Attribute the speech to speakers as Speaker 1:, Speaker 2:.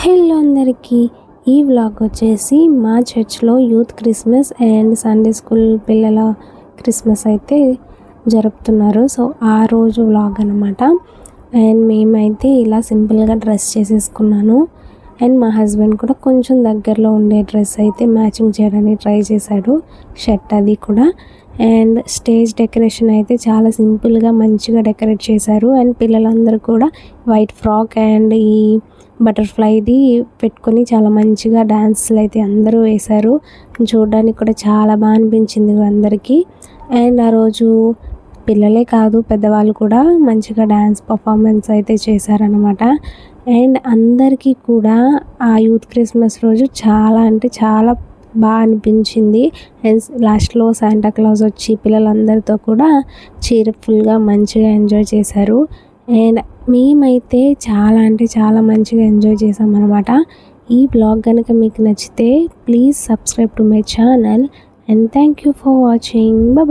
Speaker 1: Hello అందరికీ, ఈ vlog వచ్చేసి మా చర్చ్లో youth Christmas and Sunday school పిల్లల క్రిస్మస్ అయితే జరుపుతున్నారు. సో ఆ రోజు వ్లాగ్ అనమాట. అండ్ మేమైతే ఇలా సింపుల్గా డ్రెస్ చేసేసుకున్నాను. అండ్ మా హస్బెండ్ కూడా కొంచెం దగ్గరలో ఉండే డ్రెస్ అయితే మ్యాచింగ్ చేయడానికి ట్రై చేశాడు, షర్ట్ అది కూడా. అండ్ స్టేజ్ డెకరేషన్ అయితే చాలా సింపుల్గా మంచిగా డెకరేట్ చేశారు. అండ్ పిల్లలందరూ కూడా వైట్ ఫ్రాక్ అండ్ ఈ బటర్ఫ్లైది పెట్టుకొని చాలా మంచిగా డ్యాన్స్లు అయితే అందరూ వేశారు. చూడడానికి కూడా చాలా బాగా అనిపించింది అందరికీ. అండ్ ఆ రోజు పిల్లలే కాదు, పెద్దవాళ్ళు కూడా మంచిగా డ్యాన్స్ పర్ఫార్మెన్స్ అయితే చేశారనమాట. అండ్ అందరికీ కూడా ఆ యూత్ క్రిస్మస్ రోజు చాలా అంటే చాలా బాగా అనిపించింది. అండ్ లాస్ట్లో శాంటా క్లాస్ వచ్చి పిల్లలందరితో కూడా చీర్ఫుల్గా మంచిగా ఎంజాయ్ చేశారు. అండ్ మేమైతే చాలా అంటే చాలా మంచిగా ఎంజాయ్ చేసామన్నమాట. ఈ బ్లాగ్ కనుక మీకు నచ్చితే please subscribe to my channel and thank you for watching. Bye.